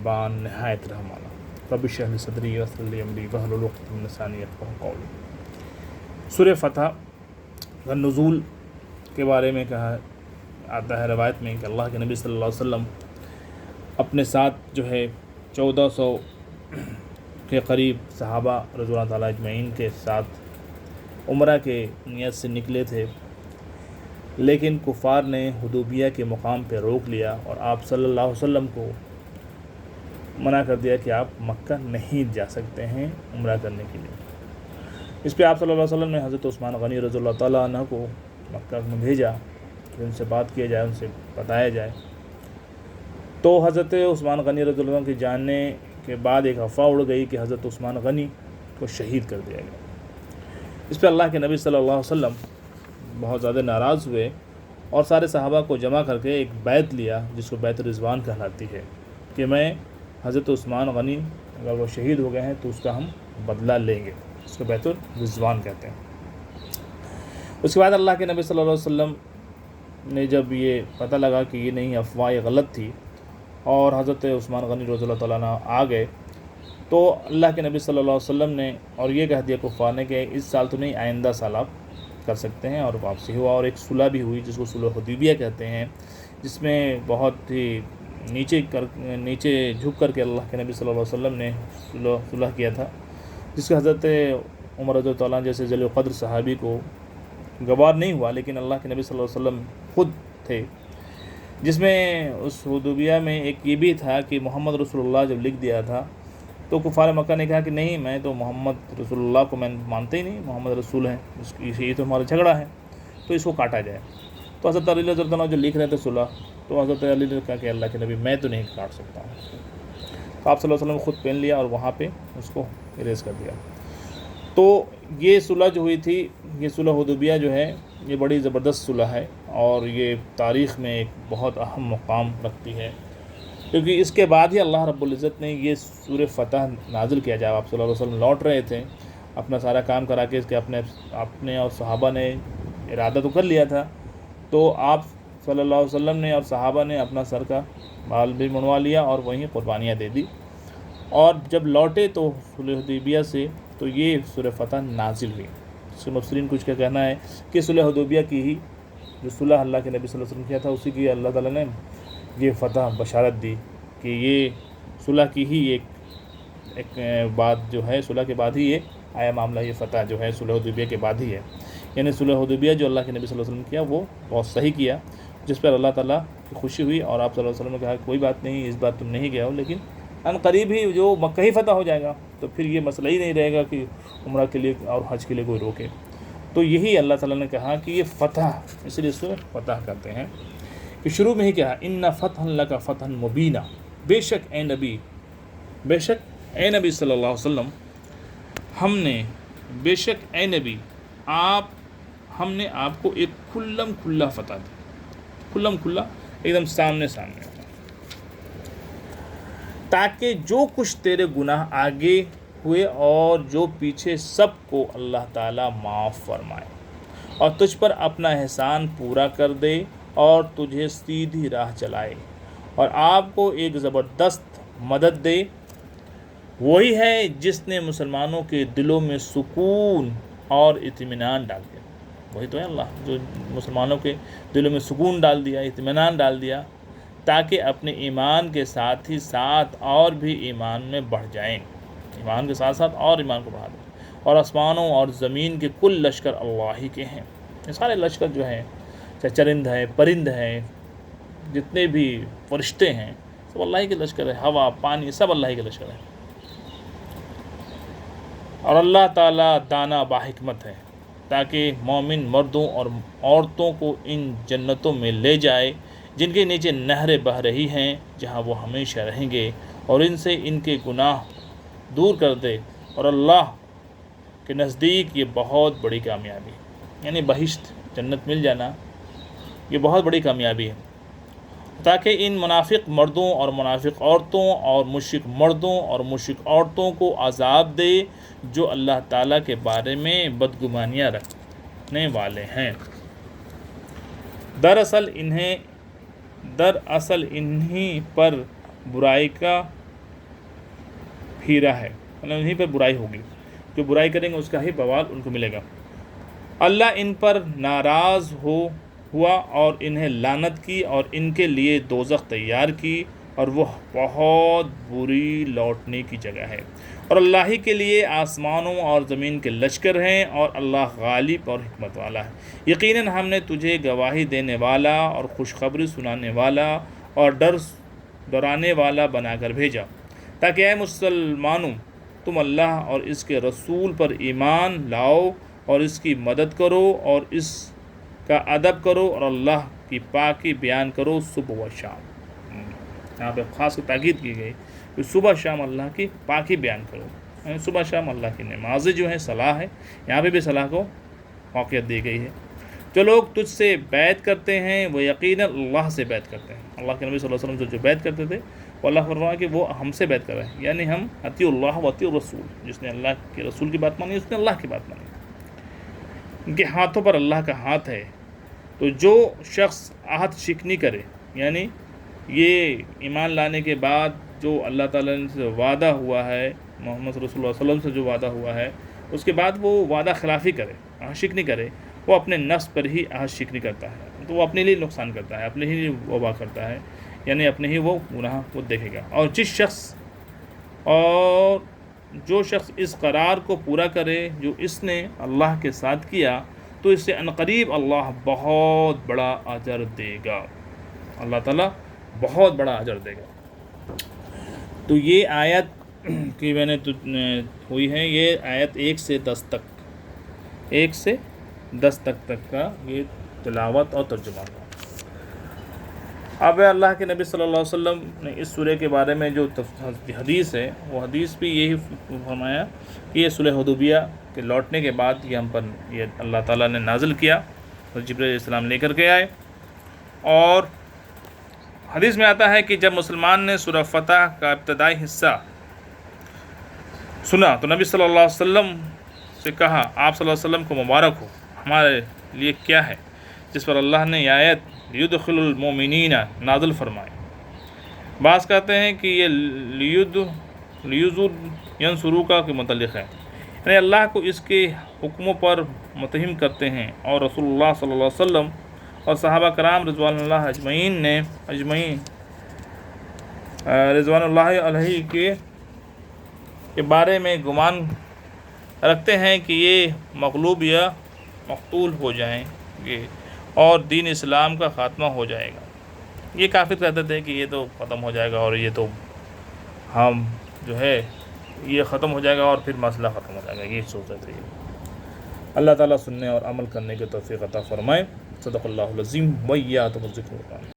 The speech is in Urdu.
بان نہایت رحم والا رب اشرح لی صدری ویسر لی امری واحلل عقدۃ من لسانی یفقہوا قولی۔ سورہ فتح کا نزول کے بارے میں کہا آتا ہے روایت میں کہ اللہ کے نبی صلی اللہ علیہ وسلم اپنے ساتھ جو ہے 1400 کے قریب صحابہ رضی اللہ تعالیٰ اجمعین کے ساتھ عمرہ کے نیت سے نکلے تھے، لیکن کفار نے حدیبیہ کے مقام پہ روک لیا اور آپ صلی اللہ علیہ وسلم کو منع کر دیا کہ آپ مکہ نہیں جا سکتے ہیں عمرہ کرنے کے لیے۔ اس پہ آپ صلی اللہ علیہ وسلم نے حضرت عثمان غنی رضی اللہ تعالیٰ عنہ کو مکہ میں بھیجا کہ ان سے بات کیا جائے، ان سے بتایا جائے۔ تو حضرت عثمان غنی رضی اللہ عنہ کے جاننے کے بعد ایک افواہ اڑ گئی کہ حضرت عثمان غنی کو شہید کر دیا گیا۔ اس پہ اللہ کے نبی صلی اللہ علیہ وسلم بہت زیادہ ناراض ہوئے اور سارے صحابہ کو جمع کر کے ایک بیعت لیا جس کو بیعت رضوان کہلاتی ہے کہ میں حضرت عثمان غنی اگر وہ شہید ہو گئے ہیں تو اس کا ہم بدلہ لیں گے، اس کو بیعت الرضوان کہتے ہیں۔ اس کے بعد اللہ کے نبی صلی اللہ علیہ وسلم نے جب یہ پتہ لگا کہ یہ نہیں افواہ غلط تھی اور حضرت عثمان غنی رضی اللہ تعالیٰ عنہ آ گئے، تو اللہ کے نبی صلی اللہ علیہ وسلم نے اور یہ کہہ دیا کفار نے کہ اس سال تو نہیں، آئندہ سال آپ کر سکتے ہیں، اور واپسی ہوا اور ایک صلح بھی ہوئی جس کو صلح حدیبیہ کہتے ہیں، جس میں بہت ہی نیچے جھک کر کے اللہ کے نبی صلی اللہ علیہ وسلم نے صلح کیا تھا، جس کے حضرت عمر رضی اللہ عنہ جیسے ذیل القدر صحابی کو گوار نہیں ہوا، لیکن اللہ کے نبی صلی اللہ علیہ وسلم خود تھے، جس میں اس حدیبیہ میں ایک یہ بھی تھا کہ محمد رسول اللہ جب لکھ دیا تھا تو کفار مکہ نے کہا کہ نہیں، میں تو محمد رسول اللہ کو میں مانتے ہی نہیں، محمد رسول ہیں، یہ تو ہمارا جھگڑا ہے، تو اس کو کاٹا جائے۔ تو حضرت علی رضی اللہ عنہ جو لکھ رہے تھے صلح، تو حضرت علی نے کہا کہ اللہ کے نبی میں تو نہیں کاٹ سکتا ہوں۔ تو آپ صلی اللہ علیہ وسلم نے خود پین لیا اور وہاں پہ اس کو اریز کر دیا۔ تو یہ صلح جو ہوئی تھی، یہ صلح حدیبیہ جو ہے یہ بڑی زبردست صلح ہے اور یہ تاریخ میں ایک بہت اہم مقام رکھتی ہے، کیونکہ اس کے بعد ہی اللہ رب العزت نے یہ سورہ فتح نازل کیا۔ جب آپ صلی اللہ علیہ وسلم لوٹ رہے تھے اپنا سارا کام کرا کے، اس کے اپنے اور صحابہ نے ارادہ تو کر لیا تھا، تو آپ صلی اللہ علیہ وسلم نے اور صحابہ نے اپنا سر کا بال بھی منڈوا لیا اور وہیں قربانیاں دے دی، اور جب لوٹے تو صلح حدیبیہ سے تو یہ سورہ فتح نازل ہوئی۔ اس کے مفسرین کچھ کا کہنا ہے کہ صلح حدیبیہ کی ہی جو صلح اللہ کے نبی صلی اللہ علیہ وسلم کیا تھا، اسی کی اللہ تعالیٰ نے یہ فتح بشارت دی کہ یہ صلح کی ہی ایک بات جو ہے، صلح کے بعد ہی یہ آیا معاملہ، یہ فتح جو ہے صلح حدیبیہ کے بعد ہی ہے، یعنی صلح حدیبیہ جو اللہ کے نبی صلی اللہ علیہ وسلم کیا وہ بہت صحیح کیا، جس پر اللہ تعالیٰ کی خوشی ہوئی، اور آپ صلی اللہ علیہ وسلم نے کہا کوئی بات نہیں، اس بار تم نہیں گئے ہو، لیکن ان قریب ہی جو مکہ ہی فتح ہو جائے گا تو پھر یہ مسئلہ ہی نہیں رہے گا کہ عمرہ کے لیے اور حج کے لیے کوئی روکے۔ تو یہی اللہ تعالیٰ نے کہا کہ یہ فتح، اس لیے اس کو فتح کرتے ہیں کہ شروع میں ہی کہا ان فتح لک فتحا مبینا، بے شک اے نبی صلی اللہ علیہ وسلم، بے شک اے نبی ہم نے آپ کو ایک کھلا فتح دی، کھلا ایک دم سامنے تاکہ جو کچھ تیرے گناہ آگے ہوئے اور جو پیچھے سب کو اللہ تعالیٰ معاف فرمائے اور تجھ پر اپنا احسان پورا کر دے اور تجھے سیدھی راہ چلائے اور آپ کو ایک زبردست مدد دے۔ وہی ہے جس نے مسلمانوں کے دلوں میں سکون اور اطمینان ڈال دیا، وہی تو ہے اللہ جو مسلمانوں کے دلوں میں سکون ڈال دیا، اطمینان ڈال دیا، تاکہ اپنے ایمان کے ساتھ ہی ساتھ اور بھی ایمان میں بڑھ جائیں، ایمان کے ساتھ ساتھ اور ایمان کو بڑھا دیں، اور آسمانوں اور زمین کے کل لشکر اللہ ہی کے ہیں۔ یہ سارے لشکر جو ہیں، چاہے چرند ہے، پرند ہے، جتنے بھی فرشتے ہیں، سب اللہ ہی کے لشکر ہے، ہوا پانی سب اللہ ہی کے لشکر ہے، اور اللہ تعالیٰ دانا باحکمت ہے تاکہ مومن مردوں اور عورتوں کو ان جنتوں میں لے جائے جن کے نیچے نہریں بہہ رہی ہیں، جہاں وہ ہمیشہ رہیں گے، اور ان سے ان کے گناہ دور کر دے، اور اللہ کے نزدیک یہ بہت بڑی کامیابی ہے، یعنی بہشت جنت مل جانا یہ بہت بڑی کامیابی ہے، تاکہ ان منافق مردوں اور منافق عورتوں اور مشرک مردوں اور مشرک عورتوں کو عذاب دے جو اللہ تعالیٰ کے بارے میں بدگمانیاں رکھنے والے ہیں۔ دراصل انہی پر برائی کا پھیرا ہے، مطلب انہیں پر برائی ہوگی، جو برائی کریں گے اس کا ہی بوال ان کو ملے گا۔ اللہ ان پر ناراض ہوا اور انہیں لعنت کی اور ان کے لیے دوزخ تیار کی اور وہ بہت بری لوٹنے کی جگہ ہے۔ اور اللہ ہی کے لیے آسمانوں اور زمین کے لشکر ہیں اور اللہ غالب اور حکمت والا ہے۔ یقیناً ہم نے تجھے گواہی دینے والا اور خوشخبری سنانے والا اور ڈرانے والا بنا کر بھیجا، تاکہ اے مسلمانوں تم اللہ اور اس کے رسول پر ایمان لاؤ اور اس کی مدد کرو اور اس کا ادب کرو اور اللہ کی پاکی بیان کرو صبح و شام۔ یہاں پہ خاص تاکید کی گئی کہ صبح شام اللہ کی پاکی بیان کرو، صبح شام اللہ کی نمازیں جو ہیں صلاح ہے، یہاں پہ بھی صلاح کو موقعیت دی گئی ہے۔ جو لوگ تجھ سے بیعت کرتے ہیں وہ یقیناً اللہ سے بیعت کرتے ہیں۔ اللہ کے نبی صلی اللہ علیہ وسلم سے جو بیعت کرتے تھے وہ اللہ فرمایا کہ وہ ہم سے بیعت کر رہے ہیں، یعنی ہم اطیع اللہ و اطیع الرسول، جس نے اللہ کے رسول کی بات مانی اس نے اللہ کی بات مانی، ان کے ہاتھوں پر اللہ کا ہاتھ ہے۔ تو جو شخص عہد شکنی کرے، یعنی یہ ایمان لانے کے بعد جو اللہ تعالیٰ سے وعدہ ہوا ہے، محمد صلی اللہ علیہ وسلم سے جو وعدہ ہوا ہے، اس کے بعد وہ وعدہ خلافی کرے، عہد شکنی کرے، وہ اپنے نفس پر ہی عہد شکنی کرتا ہے، تو وہ اپنے لیے نقصان کرتا ہے، اپنے ہی وبا کرتا ہے، یعنی اپنے ہی وہ گناہ وہ دیکھے گا۔ اور جو شخص اس قرار کو پورا کرے جو اس نے اللہ کے ساتھ کیا تو اس سے عنقریب اللہ بہت بڑا اجر دے گا، اللہ تعالیٰ بہت بڑا اجر دے گا۔ تو یہ آیت کی میں نے ہوئی ہے، یہ آیت 1 سے 10 تک کا یہ تلاوت اور ترجمہ ہے۔ اب اللہ کے نبی صلی اللہ علیہ وسلم نے اس سورہ کے بارے میں جو حدیث ہے وہ حدیث بھی یہی فرمایا کہ یہ صلح حدیبیہ کے لوٹنے کے بعد یہ ہم پر یہ اللہ تعالیٰ نے نازل کیا اور جبرائیل علیہ السلام لے کر کے آئے۔ اور حدیث میں آتا ہے کہ جب مسلمان نے سورہ فتح کا ابتدائی حصہ سنا تو نبی صلی اللہ علیہ وسلم سے کہا، آپ صلی اللہ علیہ وسلم کو مبارک ہو، ہمارے لیے کیا ہے جس پر اللہ نے یہ آیت لیدخل المؤمنین نازل فرمائے۔ بعض کہتے ہیں کہ یہ لیوزر ینصروکا کے متعلق ہے، یعنی اللہ کو اس کے حکموں پر متہم کرتے ہیں، اور رسول اللہ صلی اللہ علیہ وسلم اور صحابہ کرام رضوان اللہ رضوان اللہ علیہ کے بارے میں گمان رکھتے ہیں کہ یہ مغلوب یا مقتول ہو جائیں گے اور دین اسلام کا خاتمہ ہو جائے گا۔ یہ کافر کہتے تھے کہ یہ تو ختم ہو جائے گا اور یہ تو ہم جو ہے یہ ختم ہو جائے گا اور پھر مسئلہ ختم ہو جائے گا، یہ سوچتے تھے۔ اللہ تعالیٰ سننے اور عمل کرنے کے توفیق عطا فرمائے۔ صدق اللہ العظیم و ایاتکم الذکر۔